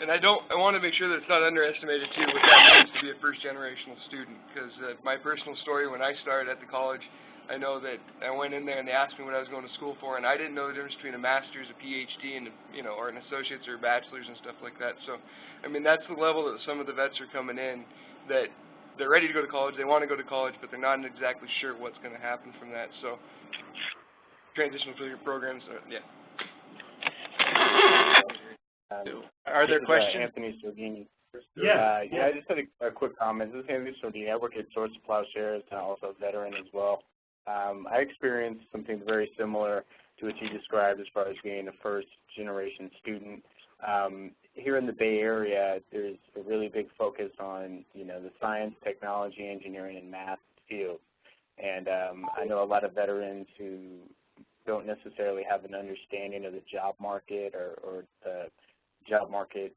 And I want to make sure that it's not underestimated, too, what that means to be a first-generational student, because my personal story, when I started at the college, I know that I went in there and they asked me what I was going to school for, and I didn't know the difference between a master's, a PhD, and or an associate's or a bachelor's and stuff like that. So, I mean, that's the level that some of the vets are coming in, that they're ready to go to college, they want to go to college, but they're not exactly sure what's going to happen from that. So, transitional programs, yeah. Are there questions? Anthony Sordini. Yeah. I just had a quick comment. This is Anthony Sordini. I work at Source of Plowshares and also a veteran as well. I experienced something very similar to what you described as far as being a first-generation student. Here in the Bay Area, there's a really big focus on, the science, technology, engineering, and math fields. And I know a lot of veterans who don't necessarily have an understanding of the job market or the job market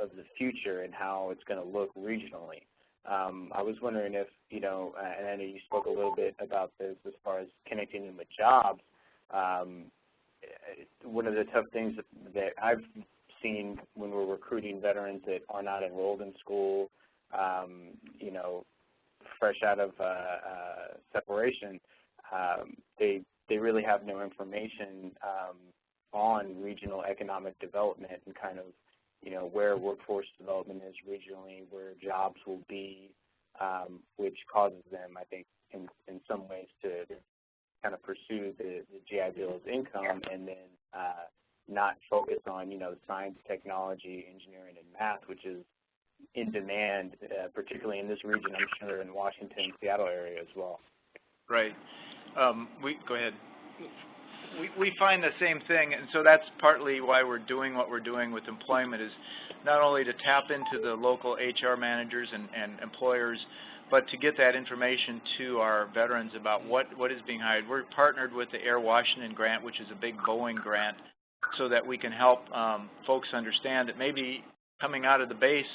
of the future and how it's going to look regionally. I was wondering if, and I know you spoke a little bit about this as far as connecting them with jobs. One of the tough things that I've seen when we're recruiting veterans that are not enrolled in school, fresh out of separation, they really have no information on regional economic development and kind of, where workforce development is regionally, where jobs will be, which causes them, I think, in some ways to kind of pursue the GI Bill as income and then not focus on, science, technology, engineering, and math, which is in demand, particularly in this region, I'm sure, in Washington, Seattle area as well. Right. Go ahead. We find the same thing, and so that's partly why we're doing what we're doing with employment, is not only to tap into the local HR managers and employers, but to get that information to our veterans about what is being hired. We're partnered with the Air Washington grant, which is a big Boeing grant, so that we can help folks understand that maybe coming out of the base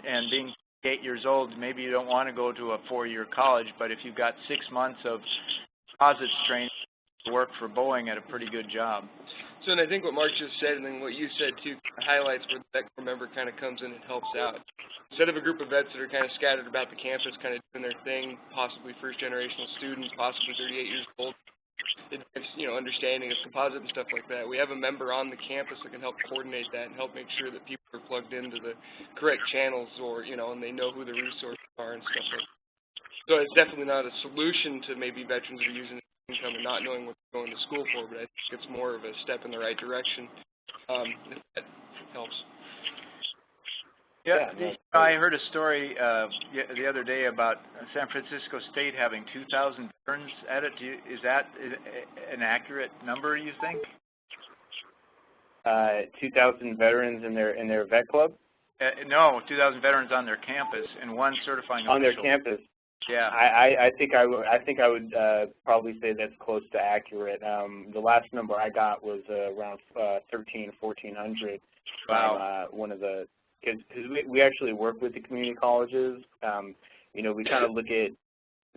and being 8 years old, maybe you don't want to go to a 4-year college, but if you've got 6 months of composites training, work for Boeing at a pretty good job. So, and I think what Mark just said and then what you said too highlights where the VetCorps member kind of comes in and helps out. Instead of a group of vets that are kind of scattered about the campus, kind of doing their thing, possibly first-generational students, possibly 38 years old, understanding of composite and stuff like that. We have a member on the campus that can help coordinate that and help make sure that people are plugged into the correct channels or, and they know who the resources are and stuff like that. So it's definitely not a solution to maybe veterans that are using income and not knowing what they're going to school for, but I think it's more of a step in the right direction, if that helps. Yeah, I heard a story the other day about San Francisco State having 2,000 veterans at it. Is that an accurate number, you think? 2,000 veterans in their vet club? No, 2,000 veterans on their campus and one certifying official. On their campus. Yeah. I think I would probably say that's close to accurate. The last number I got was around 1,400. Wow. From one of the, because we actually work with the community colleges. We kind of look at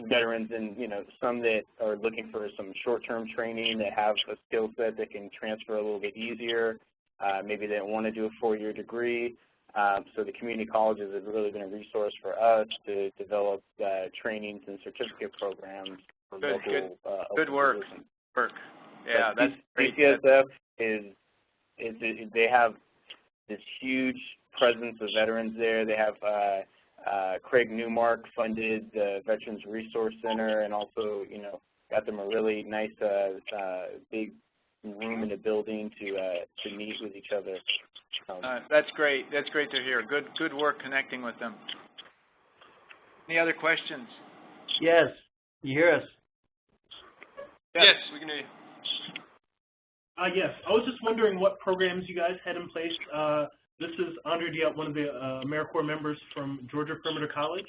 veterans and some that are looking for some short-term training that have a skill set that can transfer a little bit easier. Maybe they don't want to do a 4-year degree. So the community colleges have really been a resource for us to develop trainings and certificate programs for local. Good work. Yeah, but that's great. DCSF they have this huge presence of veterans there. They have Craig Newmark funded the Veterans Resource Center, and also got them a really nice big room in the building to meet with each other. That's great. That's great to hear. Good work connecting with them. Any other questions? Yes. You hear us? Yes, we can hear you. Yes. I was just wondering what programs you guys had in place. This is Andre Diop, one of the AmeriCorps members from Georgia Perimeter College.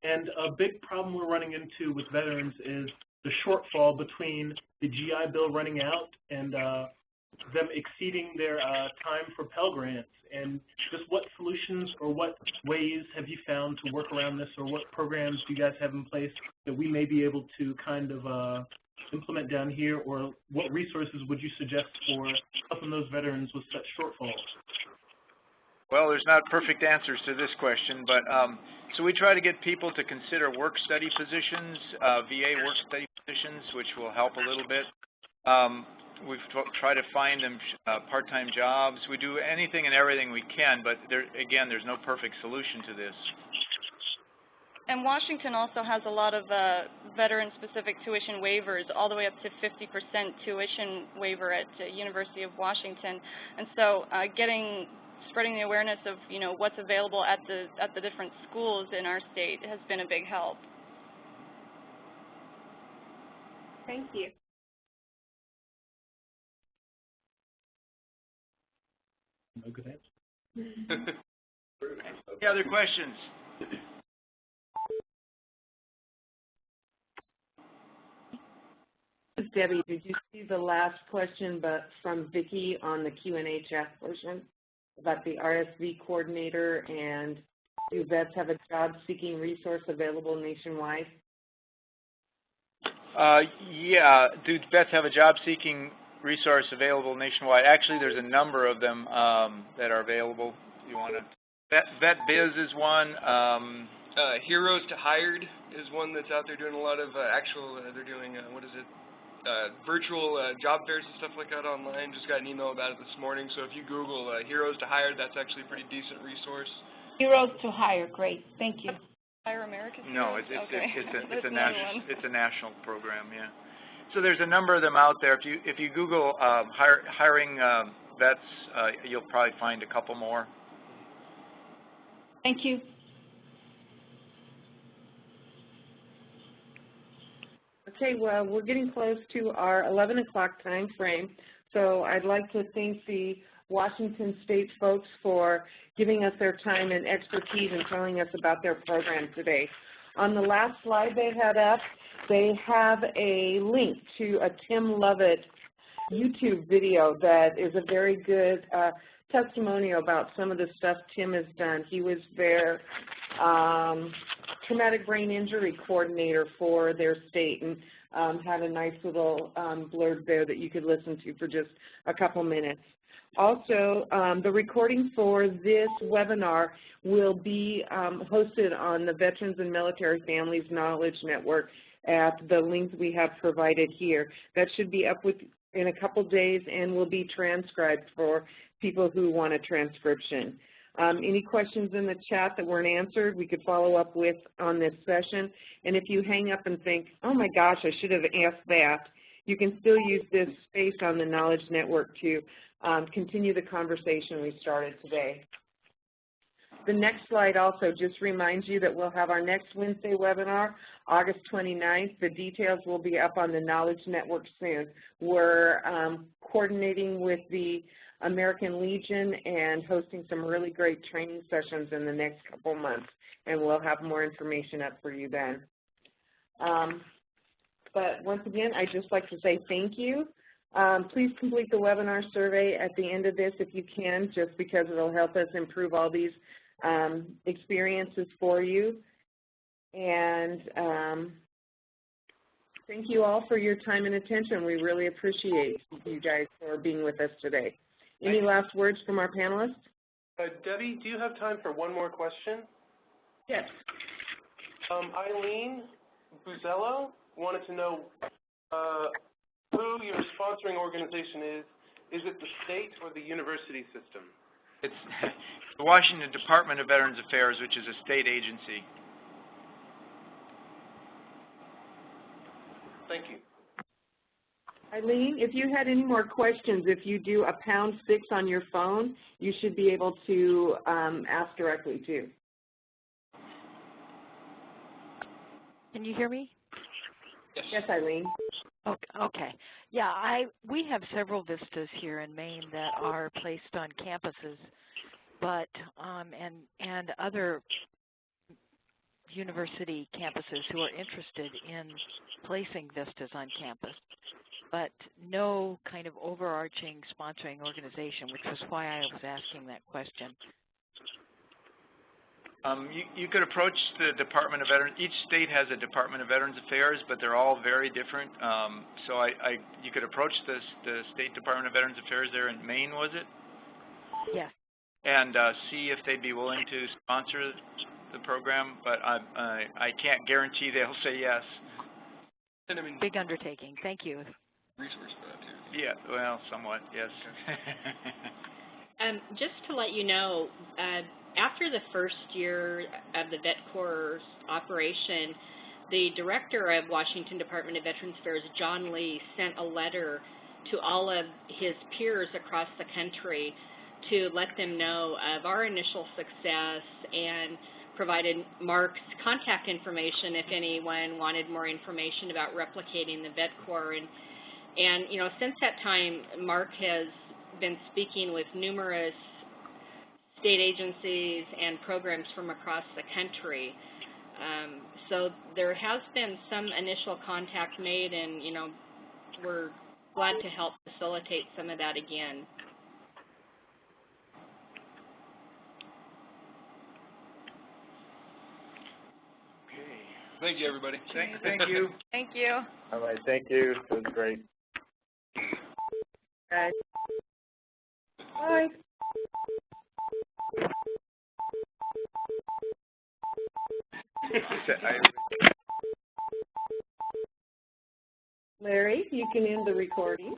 And a big problem we're running into with veterans is the shortfall between the GI Bill running out and them exceeding their time for Pell Grants, and just what solutions or what ways have you found to work around this, or what programs do you guys have in place that we may be able to kind of implement down here, or what resources would you suggest for helping those veterans with such shortfalls? Well, there's not perfect answers to this question, but so we try to get people to consider work-study positions, VA work-study positions, which will help a little bit. We've tried to find them part-time jobs. We do anything and everything we can, but again, there's no perfect solution to this. And Washington also has a lot of veteran-specific tuition waivers, all the way up to 50% tuition waiver at University of Washington. And so spreading the awareness of, you know, what's available at the different schools in our state has been a big help. Thank you. No good answer. Any other questions? Debbie, did you see the last question from Vicki on the Q&A chat portion about the RSV coordinator, and do vets have a job-seeking resource available nationwide? Yeah, do vets have a job-seeking resource available nationwide? Actually, there's a number of them that are available. You want to? VetBiz is one. Heroes to Hired is one that's out there doing a lot of they're doing, virtual job fairs and stuff like that online. Just got an email about it this morning. So if you Google Heroes to Hired, that's actually a pretty decent resource. Heroes to Hire, great, thank you. Hire America's No, Heroes? it's a national program, yeah. So there's a number of them out there. If you Google hiring vets, you'll probably find a couple more. Thank you. Okay, well, we're getting close to our 11 o'clock time frame, so I'd like to thank the Washington State folks for giving us their time and expertise and telling us about their program today. On the last slide they had up, they have a link to a Tim Lovett YouTube video that is a very good testimonial about some of the stuff Tim has done. He was their traumatic brain injury coordinator for their state, and had a nice little blurb there that you could listen to for just a couple minutes. Also, the recording for this webinar will be hosted on the Veterans and Military Families Knowledge Network at the link we have provided here. That should be up in a couple days and will be transcribed for people who want a transcription. Any questions in the chat that weren't answered, we could follow up with on this session. And if you hang up and think, oh my gosh, I should have asked that, you can still use this space on the Knowledge Network to continue the conversation we started today. The next slide also just reminds you that we'll have our next Wednesday webinar, August 29th. The details will be up on the Knowledge Network soon. We're coordinating with the American Legion and hosting some really great training sessions in the next couple months, and we'll have more information up for you then. But once again, I'd just like to say thank you. Please complete the webinar survey at the end of this if you can, just because it'll help us improve all these experiences for you. And thank you all for your time and attention. We really appreciate you guys for being with us today. Any last words from our panelists? Debbie, do you have time for one more question? Yes. Eileen Buzello wanted to know who your sponsoring organization is. Is it the state or the university system? It's the Washington Department of Veterans Affairs, which is a state agency. Thank you. Eileen, if you had any more questions, if you do a #6 on your phone, you should be able to ask directly too. Can you hear me? Yes, Eileen. Okay. Yeah, we have several vistas here in Maine that are placed on campuses, but and other university campuses who are interested in placing vistas on campus, but no kind of overarching sponsoring organization, which was why I was asking that question. You could approach the Department of Veterans. Each state has a Department of Veterans Affairs, but they're all very different. So you could approach the State Department of Veterans Affairs there in Maine, was it? Yes. And see if they'd be willing to sponsor the program, but I can't guarantee they'll say yes. And I mean, big undertaking. Thank you. Resource for that too. Yeah, well, somewhat, yes. Just to let you know, after the first year of the VetCorps operation, the director of Washington Department of Veterans Affairs, John Lee, sent a letter to all of his peers across the country to let them know of our initial success and provided Mark's contact information if anyone wanted more information about replicating the VetCorps. And you know, since that time, Mark has been speaking with numerous state agencies and programs from across the country. So there has been some initial contact made, and you know, we're glad to help facilitate some of that again. Okay. Thank you, everybody. Thank you. Thank you. All right, thank you. It was great. Okay. Bye. Larry, you can end the recording.